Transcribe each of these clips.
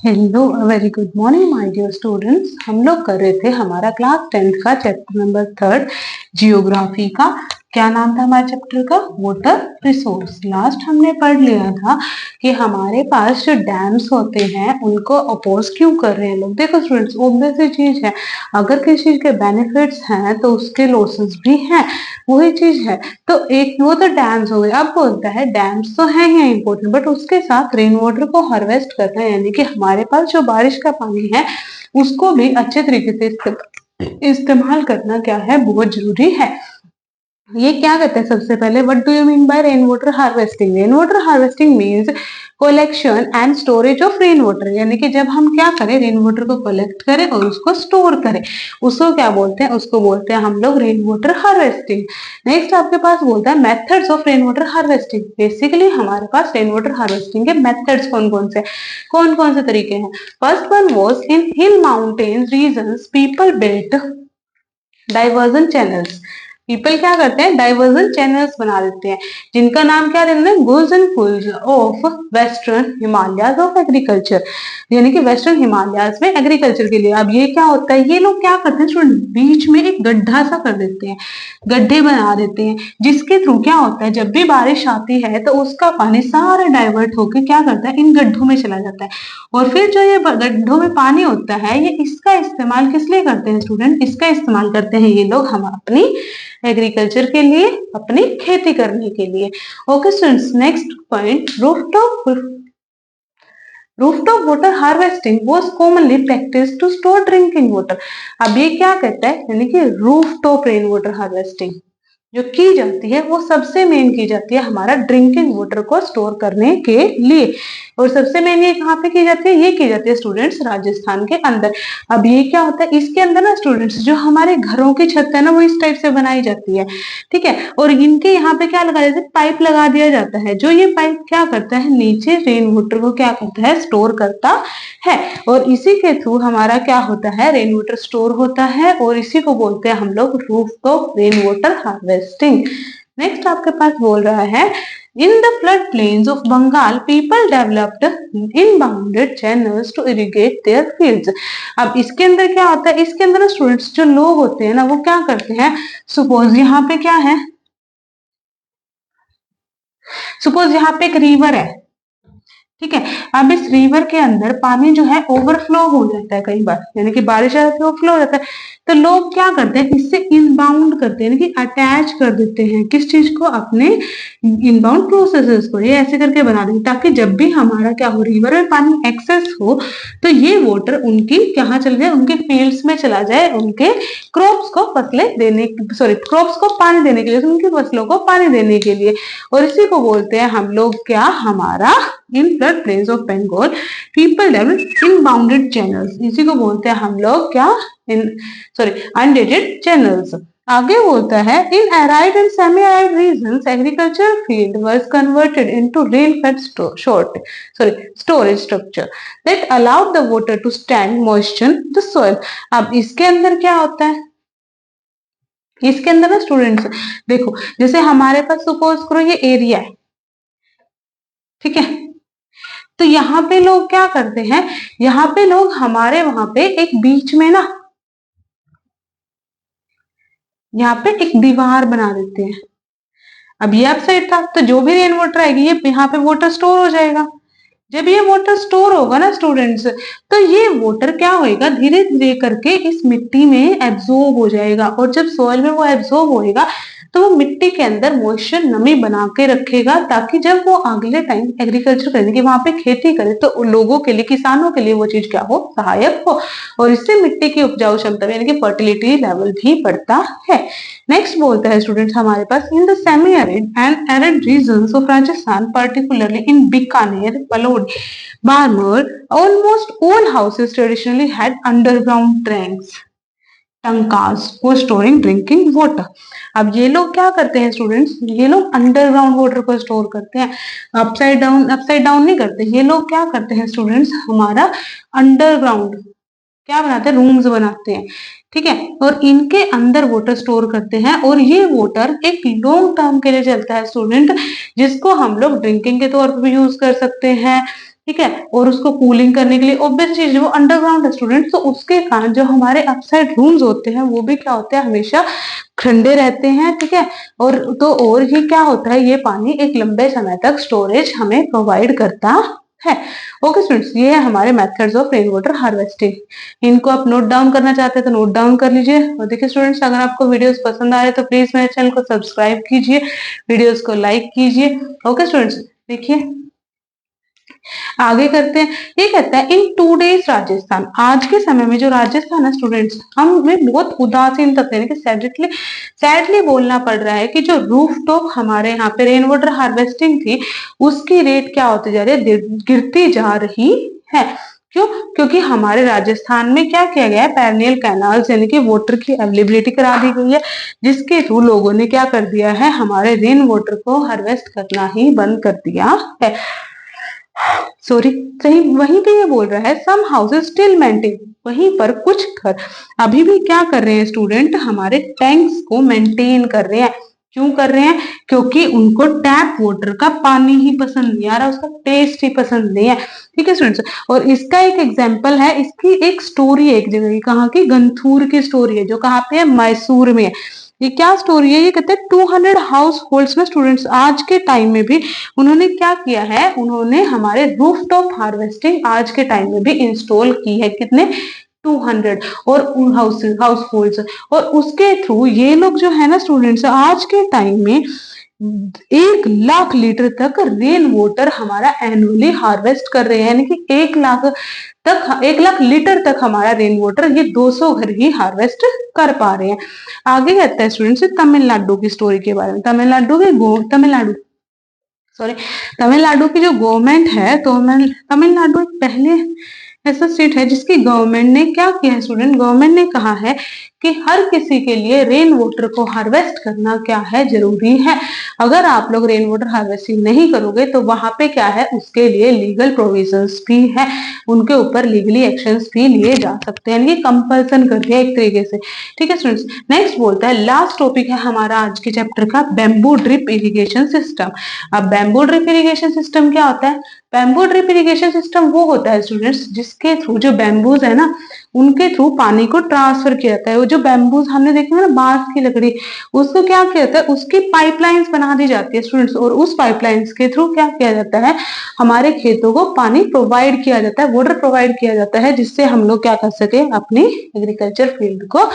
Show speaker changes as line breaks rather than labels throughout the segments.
Hello very good morning my dear students. हम लोग कर रहे थे हमारा क्लास 10th का चैप्टर नंबर 3 जियोग्राफी का। क्या नाम था हमारे चैप्टर का? Water resource. लास्ट हमने पढ़ लिया था कि हमारे पास जो डैम्स होते हैं उनको अपोज क्यों कर रहे हैं लोग। देखो स्टूडेंट्स, ऑब्वियस सी चीज है, अगर किसी चीज के बेनिफिट्स हैं तो उसके लॉसेस भी हैं, वही चीज है। तो एक वो तो डैम्स हो गए। अब बोलता है डैम्स तो है ही इंपॉर्टेंट, बट उसके साथ रेन वाटर को हार्वेस्ट करना है, यानी कि हमारे पास जो बारिश का पानी है उसको भी अच्छे तरीके से इस्तेमाल करना क्या है, बहुत जरूरी है। ये क्या कहते हैं सबसे पहले, what do you mean by rain water harvesting? Rain water harvesting means collection and storage of rain water, यानी कि जब हम क्या करें, रेन वाटर को कलेक्ट करें और उसको स्टोर करें, उसको क्या बोलते हैं? उसको बोलते हैं हम लोग रेन वाटर हार्वेस्टिंग। नेक्स्ट आपके पास बोलता है methods of rain water harvesting. Basically हमारे पास रेन वाटर हार्वेस्टिंग के मेथड्स कौन कौन से तरीके हैं। First one was in hill mountain regions people built diversion channels. People क्या करते हैं? डाइवर्जन चैनल्स बना देते हैं, जिनका नाम क्या देते हैं? गुल्स एंड फुल्स of western Himalayas of agriculture, यानी कि वेस्टर्न हिमालयाज में एग्रीकल्चर के लिए। अब ये क्या होता है, ये लोग क्या करते हैं स्टूडेंट, बीच में एक गड्ढा सा कर देते हैं, गड्ढे बना देते हैं, जिसके थ्रू क्या होता है, जब भी बारिश आती है तो उसका पानी सारा डाइवर्ट होकर क्या करता है, इन गड्ढों में चला जाता है। और फिर जो ये गड्ढों में पानी होता है, ये इसका इस्तेमाल किस लिए करते हैं स्टूडेंट? इसका इस्तेमाल करते हैं ये लोग हम अपनी एग्रीकल्चर के लिए, अपनी खेती करने के लिए। Okay students, next point, rooftop water harvesting was commonly practised to store drinking water. अब ये क्या कहता है, यानी कि रूफटॉप रेन वाटर हार्वेस्टिंग जो की जाती है वो सबसे मेन की जाती है हमारा ड्रिंकिंग वाटर को स्टोर करने के लिए। और सबसे मेन ये कहाँ पे की जाती है? ये की जाती है स्टूडेंट्स राजस्थान के अंदर। अब ये क्या होता है, इसके अंदर ना स्टूडेंट्स जो हमारे घरों की छत है ना, वो इस टाइप से बनाई जाती है, ठीक है। और इनके यहाँ पे क्या लगाया जाता है? पाइप लगा दिया जाता है, जो ये पाइप क्या करता है, नीचे रेन वाटर को क्या करता है, स्टोर करता है। और इसी के थ्रू हमारा क्या होता है, रेन वाटर स्टोर होता है, और इसी को बोलते हैं हम लोग rooftop rain water harvesting. Next आपके पास बोल रहा है, in the floodplains of Bengal, people developed inbounded channels to irrigate their fields. अब इसके अंदर क्या होता है, इसके अंदर स्टूडेंट्स जो लोग होते हैं ना, वो क्या करते हैं, सपोज यहाँ पे क्या है, सपोज यहाँ पे एक रिवर है, ठीक है। अब इस रिवर के अंदर पानी जो है ओवरफ्लो हो जाता है कई बार, यानी कि बारिश आती है ओवरफ्लो हो जाता है, तो लोग क्या करते हैं, इससे इनबाउंड करते हैं, यानी कि अटैच कर देते हैं किस चीज को, अपने इनबाउंड प्रोसेसेस को। ये ऐसे करके बना देंगे ताकि जब भी हमारा क्या हो, रिवर में पानी एक्सेस हो, तो ये वाटर उनकी कहाँ चले जाए, उनके फील्ड्स में चला जाए, उनके क्रॉप्स को फसलें देने, सॉरी क्रॉप्स को पानी देने के लिए, उनकी फसलों को पानी देने के लिए। और इसी को बोलते हैं हम लोग क्या, हमारा in flood plains of Bengal people develop inbounded channels, इसी को बोलते हैं हम लोग क्या, अनडेटेड चैनल्स। आगे बोलता है, in arid and semi arid regions agriculture field was converted into rain fed storage structure that allowed the water to stand moisture the soil. अब इसके अंदर क्या होता है, इसके अंदर ना स्टूडेंट्स देखो, जैसे हमारे पास सपोज करो ये एरिया है, ठीक है, तो यहाँ पे लोग क्या करते हैं, यहाँ पे लोग हमारे वहां पे एक बीच में ना, यहाँ पे एक दीवार बना देते हैं। अब ये अप साइड था, तो जो भी रेन वाटर आएगी ये यहाँ पे वाटर स्टोर हो जाएगा। जब ये वाटर स्टोर होगा ना स्टूडेंट्स, तो ये वाटर क्या होएगा, धीरे धीरे करके इस मिट्टी में एब्जॉर्ब हो जाएगा, और जब सॉइल में वो एब्जॉर्ब होएगा तो वो मिट्टी के अंदर मॉइस्चर नमी बना के रखेगा, ताकि जब वो अगले टाइम एग्रीकल्चर करने की वहां पे खेती करे तो लोगों के लिए, किसानों के लिए वो चीज क्या हो, सहायक हो, और इससे मिट्टी की उपजाऊ क्षमता यानी कि फर्टिलिटी लेवल भी बढ़ता है। नेक्स्ट बोलता है स्टूडेंट्स हमारे पास, in the semi arid and arid regions of Rajasthan, particularly in Bikaner, Balod, Barmer, almost all houses traditionally had underground tankas for storing drinking water. अब ये लोग क्या करते हैं स्टूडेंट्स, ये लोग अंडरग्राउंड वाटर को स्टोर करते हैं, अपसाइड डाउन नहीं करते। ये लोग क्या करते हैं स्टूडेंट्स, हमारा अंडरग्राउंड क्या बनाते हैं, रूम्स बनाते हैं, ठीक है, और इनके अंदर वाटर स्टोर करते हैं, और ये वाटर एक लॉन्ग टर्म के लिए चलता है स्टूडेंट, जिसको हम लोग ड्रिंकिंग के तौर पर भी यूज कर सकते हैं, ठीक है, और उसको कूलिंग करने के लिए ऑब्वियस चीज वो अंडरग्राउंड है स्टूडेंट, तो उसके कारण जो हमारे अपसाइड रूम्स होते हैं वो भी क्या होते हैं, हमेशा ठंडे रहते हैं। ठीक है, और ये क्या होता है, ये पानी एक लंबे समय तक स्टोरेज हमें प्रोवाइड करता है। ओके स्टूडेंट्स, ये है हमारे methods of rain water harvesting. इनको आप नोट डाउन करना चाहते हैं तो नोट डाउन कर लीजिए। और देखिए स्टूडेंट्स, अगर आपको वीडियोस पसंद आ रहे हैं तो प्लीज मेरे चैनल को सब्सक्राइब कीजिए, वीडियोस को लाइक कीजिए। ओके स्टूडेंट्स, देखिए आगे करते हैं। ये कहता है इन 2 डेज राजस्थान, आज के समय में जो राजस्थान है स्टूडेंट्स, हमें बहुत उदासीन तक यानी कि सैडली बोलना पड़ रहा है कि जो रूफ टॉप हमारे यहाँ पे रेन वाटर हार्वेस्टिंग थी उसकी रेट क्या होती जा रही है, गिरती जा रही है। क्यों? क्योंकि हमारे राजस्थान में क्या किया गया है, पेरिनियल कैनाल्स यानी कि वाटर की अवेलेबिलिटी करा दी गई है, जिसके थ्रू लोगों ने क्या कर दिया है, हमारे रेन वाटर को हार्वेस्ट करना ही बंद कर दिया है। सॉरी, कहीं वहीं पे ये बोल रहा है सम हाउसेस स्टिल मेंटेन, वहीं पर कुछ घर अभी भी क्या कर रहे हैं स्टूडेंट, हमारे टैंक्स को मेंटेन कर रहे हैं। क्यों कर रहे हैं? क्योंकि उनको टैप वाटर का पानी ही पसंद नहीं आ रहा, उसका टेस्ट ही पसंद नहीं है। ठीक है स्टूडेंट्स, और इसका एक एग्जांपल है, इसकी एक स्टोरी है एक जगह की, कहाँ की, गंथूर की स्टोरी है, जो कहाँ पे है, मैसूर में है। ये क्या स्टोरी है, ये कहते हैं 200 हाउस होल्ड्स में स्टूडेंट्स आज के टाइम में भी उन्होंने क्या किया है, उन्होंने हमारे रूफटॉप हार्वेस्टिंग आज के टाइम में भी इंस्टॉल की है। कितने? 200 और हाउस होल्ड्स, और उसके थ्रू ये लोग जो है ना स्टूडेंट्स, आज के टाइम में 1 लाख लीटर तक रेन वाटर हमारा एनुअली हार्वेस्ट कर रहे हैं, यानी कि 1 लाख लीटर तक हमारा रेन वाटर ये 200 घर ही हार्वेस्ट कर पा रहे हैं। आगे कहता है स्टूडेंट्स तमिलनाडु की स्टोरी के बारे में। तमिलनाडु की जो गवर्नमेंट है, तो तमिलनाडु पहले ऐसा स्टेट है जिसकी गवर्नमेंट ने क्या किया है स्टूडेंट, गवर्नमेंट ने कहा है कि हर किसी के लिए रेन वाटर को हार्वेस्ट करना क्या है, जरूरी है। अगर आप लोग रेन वाटर हार्वेस्टिंग नहीं करोगे तो वहां पे क्या है, उसके लिए लीगल प्रोविजंस भी है, उनके ऊपर लीगली एक्शंस भी लिए जा सकते हैं, यानी कंपल्सन कर दिया एक तरीके से। ठीक है स्टूडेंट्स, नेक्स्ट बोलता है, लास्ट टॉपिक है हमारा आज के चैप्टर का, बैम्बू ड्रिप इरिगेशन सिस्टम। अब बैम्बू ड्रिप इरिगेशन सिस्टम क्या होता है? बैम्बू ड्रिप इरिगेशन सिस्टम वो होता है स्टूडेंट्स जिसके थ्रू जो बैम्बूज है ना, उनके थ्रू पानी को ट्रांसफर किया जाता है। वो जो बैम्बूज हमने देखे ना, बांस की लकड़ी, उसको क्या किया जाता है, उसकी पाइपलाइंस बना दी जाती है स्टूडेंट्स, और उस पाइपलाइंस के थ्रू क्या किया जाता है, हमारे खेतों को पानी प्रोवाइड किया जाता है, वाटर प्रोवाइड किया जाता है, जिससे हम लोग क्या कर सके, अपनी एग्रीकल्चर फील्ड को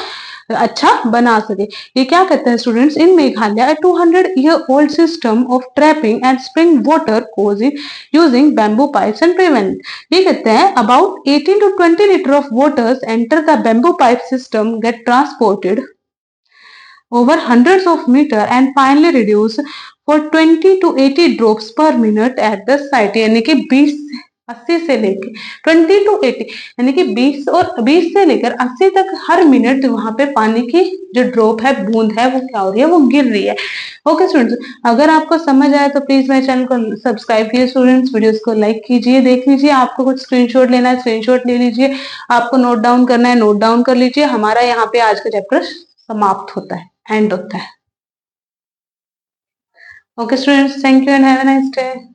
अच्छा बना सके। ये क्या कहता है students, in Meghalaya 200-year-old system of trapping and spring water causing using bamboo pipes and prevent. ये कहते हैं about 18 to 20 litre of waters enter the bamboo pipe system, get transported over hundreds of meter and finally reduce for 20 to 80 drops per minute at the site। यानी कि 80 से लेकर 20 to 80 यानी कि 20 से लेकर 80 तक हर मिनट वहां पे पानी की जो ड्रॉप है, बूंद है, वो क्या हो रही है, वो गिर रही है। ओके स्टूडेंट्स, अगर आपको समझ आए तो प्लीज मेरे चैनल को सब्सक्राइब कीजिए स्टूडेंट्स, वीडियोस को लाइक कीजिए, देख लीजिए, आपको कुछ स्क्रीनशॉट लेना है स्क्रीनशॉट ले लीजिए, आपको नोट डाउन करना है नोट डाउन कर लीजिए। हमारा यहाँ पे आज का चैप्टर समाप्त होता है, एंड होता है। Okay students, thank you and have a nice day.